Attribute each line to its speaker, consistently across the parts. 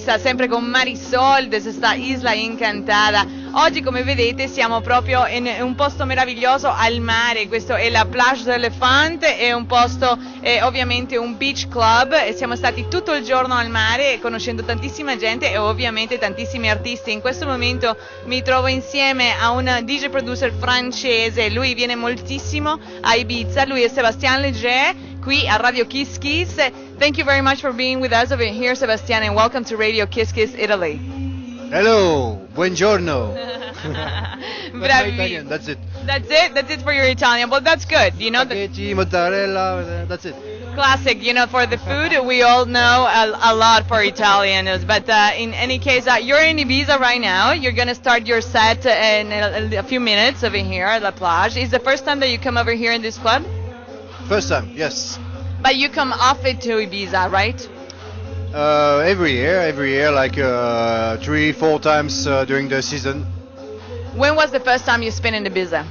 Speaker 1: Ibiza, sempre con Marisol desde esta isla encantada. Oggi, come vedete, siamo proprio in un posto meraviglioso al mare. Questo è la Plage dell'Elefante, è un posto, ovviamente un beach club, e siamo stati tutto il giorno al mare conoscendo tantissima gente e ovviamente tantissimi artisti. In questo momento mi trovo insieme a un DJ producer francese, lui viene moltissimo a Ibiza, lui è Sebastian qui a Radio Kiss Kiss. Thank you very much for being with us over here, Sebastian, and welcome to Radio Kiss Kiss Italy.
Speaker 2: Hello, buongiorno.
Speaker 1: Bravi.
Speaker 2: Italian, that's it.
Speaker 1: That's it for your Italian. Well, that's good. You know,
Speaker 2: Spaghetti, mozzarella, that's it.
Speaker 1: classic. You know, for the food, we all know a lot for Italians. But in any case, you're in Ibiza right now. You're gonna start your set in a few minutes over here at La Plage. Is the first time that you come over here in this club?
Speaker 2: First time, yes.
Speaker 1: But you come often to Ibiza, right?
Speaker 2: Every year, like 3-4 times during the season.
Speaker 1: When was the first time you spent in Ibiza?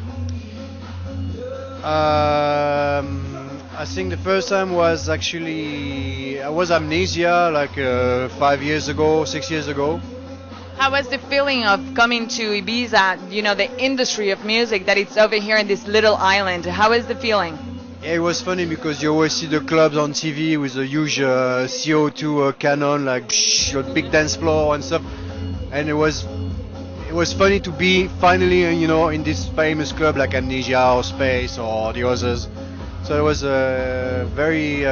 Speaker 2: I think the first time was actually, I was amnesia like 5 years ago, 6 years ago.
Speaker 1: How was the feeling of coming to Ibiza, you know, the industry of music, that it's over here in this little island? How is the feeling?
Speaker 2: Yeah, it was funny because you always see the clubs on TV with a huge CO2 cannon, like a big dance floor and stuff. And it was funny to be finally, you know, in this famous club like Amnesia or Space or the others. So it was very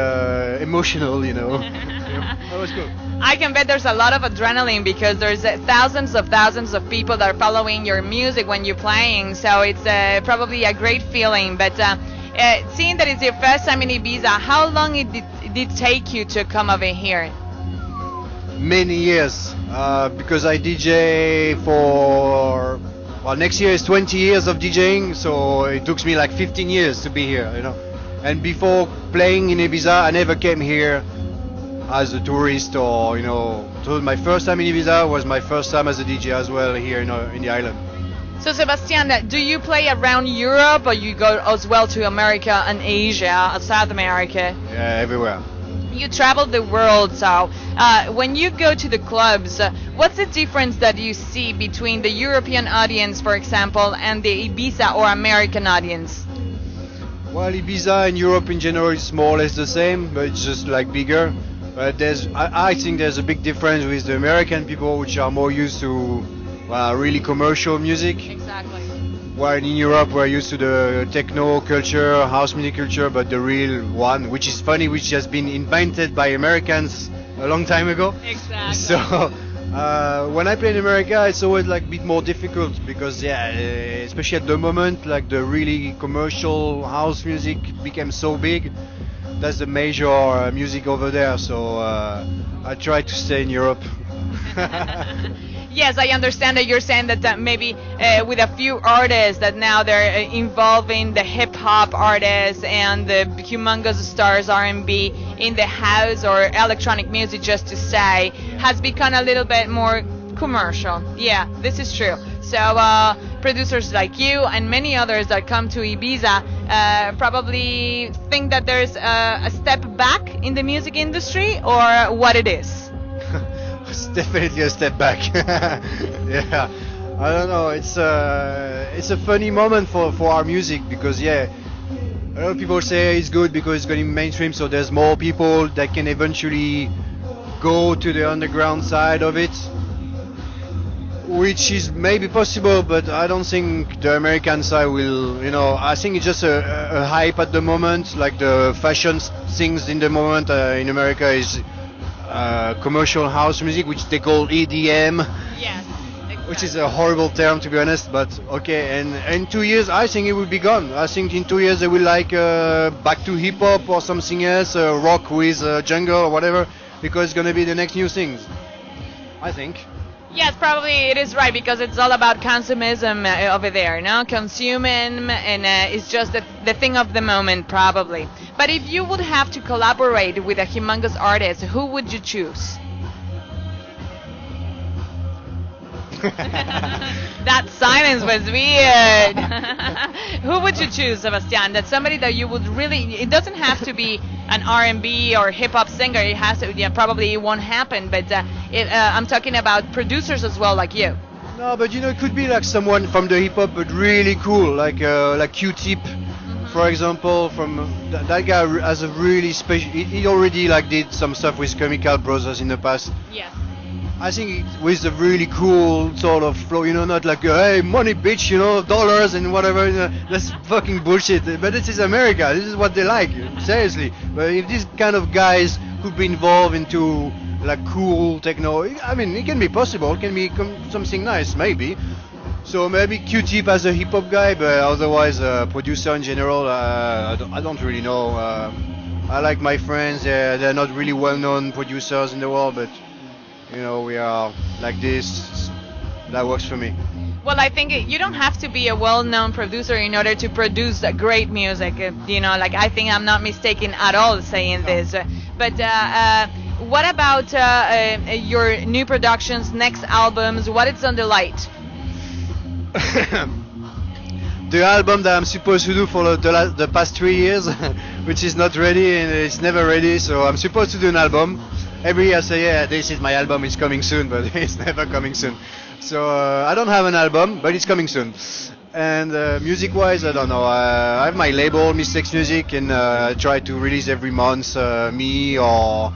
Speaker 2: emotional, you know. That was cool.
Speaker 1: I can bet there's a lot of adrenaline because there's thousands of people that are following your music when you're playing. So it's probably a great feeling. But seeing that it's your first time in Ibiza, how long did it take you to come over here?
Speaker 2: Many years, because I DJ for, well, next year is 20 years of DJing, so it took me like 15 years to be here, you know. And before playing in Ibiza, I never came here as a tourist or, you know, so my first time in Ibiza was my first time as a DJ as well here in the island.
Speaker 1: So Sebastian, do you play around Europe or you go as well to America and Asia, South America?
Speaker 2: Yeah, everywhere.
Speaker 1: You travel the world, so when you go to the clubs, what's the difference that you see between the European audience, for example, and the Ibiza or American audience?
Speaker 2: Well, Ibiza and Europe in general is more or less the same, but it's just like bigger. But I think there's a big difference with the American people, which are more used to really commercial music.
Speaker 1: Exactly.
Speaker 2: While in Europe we're used to the techno culture, house music culture, but the real one, which is funny, which has been invented by Americans a long time ago.
Speaker 1: Exactly.
Speaker 2: So when I play in America, it's always like a bit more difficult because, especially at the moment, like the really commercial house music became so big. That's the major music over there. So I try to stay in Europe.
Speaker 1: Yes, I understand that you're saying that maybe with a few artists that now they're involving the hip-hop artists and the humongous stars R&B in the house or electronic music, just to say, has become a little bit more commercial. Yeah, this is true. So producers like you and many others that come to Ibiza probably think that there's a step back in the music industry, or what it is.
Speaker 2: It's definitely a step back. Yeah, I don't know. It's a funny moment for our music because a lot of people say it's good because it's going mainstream, so there's more people that can eventually go to the underground side of it, which is maybe possible, but I don't think the American side will. You know, I think it's just a hype at the moment. Like the fashion things in the moment in America is. Commercial house music, which they call EDM,
Speaker 1: Yes, exactly.
Speaker 2: which is a horrible term to be honest, but okay. And in 2 years, I think it will be gone. I think in 2 years they will like back to hip hop or something else, rock with jungle or whatever, because it's gonna be the next new things. I think.
Speaker 1: Yes, probably it is right because it's all about consumism over there, no? Consuming, and it's just the thing of the moment, probably. But if you would have to collaborate with a humongous artist, who would you choose? That silence was weird. Who would you choose, Sebastian? That's somebody that you would really. It doesn't have to be an R&B or hip hop singer. It has to. Yeah, probably it won't happen. But I'm talking about producers as well, like you.
Speaker 2: No, but you know, it could be like someone from the hip hop, but really cool, like Q-Tip, for example. From that guy has a really special. He already like did some stuff with Chemical Brothers in the past.
Speaker 1: Yes.
Speaker 2: I think with a really cool sort of flow, you know, not like hey money bitch, you know, dollars and whatever. You know, that's fucking bullshit. But this is America. This is what they like, seriously. But if these kind of guys could be involved into like cool techno, I mean, it can be possible. It can be something nice, maybe. So maybe Q-Tip as a hip hop guy, but otherwise producer in general, I don't really know. I like my friends. They're not really well-known producers in the world, but you know, we are like this. That works for me.
Speaker 1: Well, I think you don't have to be a well-known producer in order to produce great music. You know, like I think I'm not mistaken at all saying this. But what about your new productions, next albums? What is on the light?
Speaker 2: The album that I'm supposed to do for the past 3 years, which is not ready and it's never ready. So I'm supposed to do an album. Every year I say, yeah, this is my album, it's coming soon, but it's never coming soon. So I don't have an album, but it's coming soon. And music-wise, I don't know. I have my label, Mistakes Music, and I try to release every month me or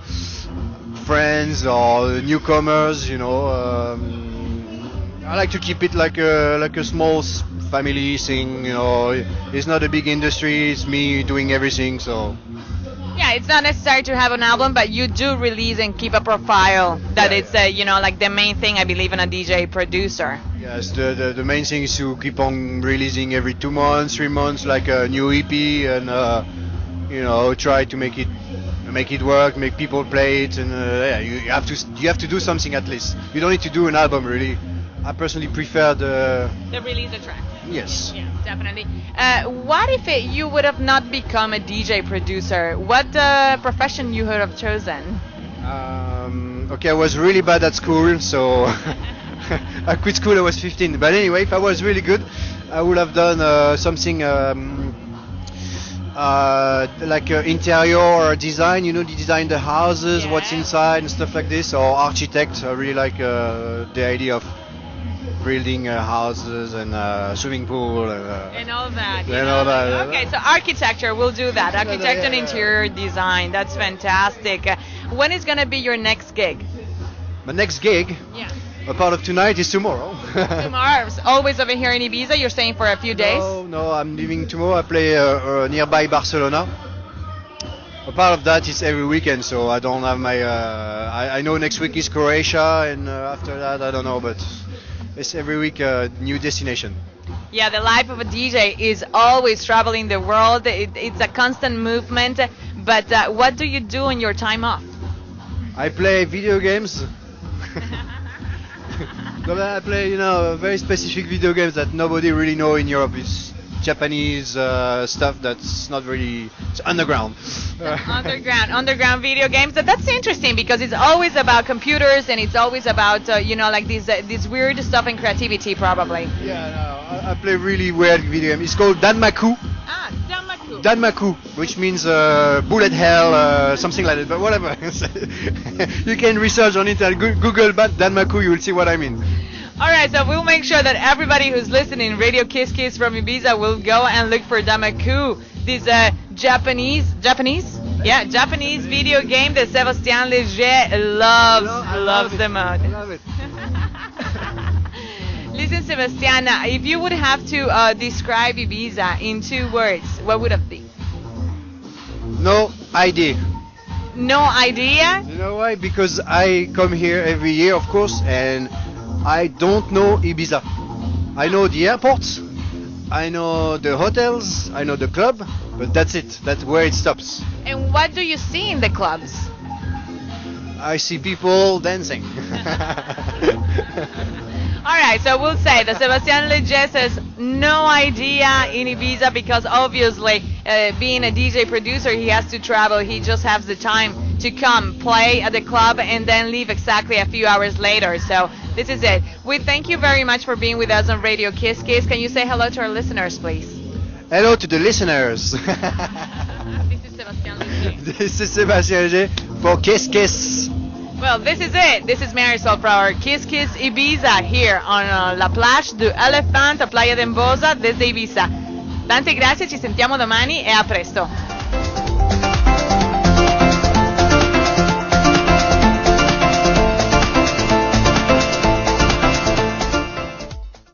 Speaker 2: friends or newcomers, you know. I like to keep it like a small family thing, you know. It's not a big industry, it's me doing everything, so...
Speaker 1: Yeah, it's not necessary to have an album, but you do release and keep a profile. That it's, you know, like the main thing, I believe, in a DJ producer.
Speaker 2: Yes, the main thing is to keep on releasing every 2 months, 3 months, like a new EP, and you know, try to make it work, make people play it, and yeah, you have to do something at least. You don't need to do an album, really. I personally prefer the
Speaker 1: release a track.
Speaker 2: Yes.
Speaker 1: Yeah, definitely. What if you would have not become a DJ producer? What profession you would have chosen?
Speaker 2: Okay, I was really bad at school, so I quit school. I was 15. But anyway, if I was really good, I would have done something like interior design. You know, design the houses, what's inside, and stuff like this. Or architect. I really like the idea of building houses and swimming pool
Speaker 1: and all that.
Speaker 2: And all that.
Speaker 1: Okay, so architecture, we'll do that. Architecture and interior design. That's fantastic. When is gonna be your next gig?
Speaker 2: My next gig?
Speaker 1: Yeah.
Speaker 2: A part of tonight is tomorrow.
Speaker 1: Tomorrow, always over here in Ibiza. You're staying for a few days.
Speaker 2: No, I'm leaving tomorrow. I play nearby Barcelona. A part of that is every weekend, so I don't have my. I know next week is Croatia, and after that I don't know, but. It's every week a new destination.
Speaker 1: Yeah, the life of a DJ is always traveling the world. It's a constant movement. But what do you do in your time off?
Speaker 2: I play video games. I play, you know, very specific video games that nobody really know in Europe. It's Japanese stuff that's not really underground.
Speaker 1: underground video games. That's interesting because it's always about computers and it's always about you know, like this weird stuff and creativity probably.
Speaker 2: Yeah, no, I play really weird video game. It's called Danmaku.
Speaker 1: Danmaku.
Speaker 2: Danmaku, which means bullet hell, something like that. But whatever. You can research on it and Google Danmaku. You will see what I mean.
Speaker 1: All right, so we'll make sure that everybody who's listening, Radio Kiss Kiss from Ibiza, will go and look for Danmaku, this Japanese video game that Sebastian Leger loves the most.
Speaker 2: I love it.
Speaker 1: Listen, Sebastian, if you would have to describe Ibiza in 2 words, what would it be?
Speaker 2: No idea.
Speaker 1: No idea?
Speaker 2: You know why? Because I come here every year, of course, and I don't know Ibiza. I know the airports, I know the hotels, I know the club, but that's it. That's where it stops.
Speaker 1: And what do you see in the clubs?
Speaker 2: I see people dancing.
Speaker 1: All right, so we'll say that Sebastian Leger has no idea in Ibiza because obviously being a DJ producer, he has to travel. He just has the time to come, play at the club, and then leave exactly a few hours later. So This is it. We thank you very much for being with us on Radio Kiss Kiss. Can you say hello to our listeners, please?
Speaker 2: Hello to the listeners.
Speaker 1: This is Sebastian.
Speaker 2: This is Sebastian for Kiss Kiss.
Speaker 1: Well, this is it. This is Marisol for our Kiss Kiss Ibiza here on la plage de Elephant, Playa d'Embosa, desde Ibiza. Tante grazie, ci sentiamo domani e a presto.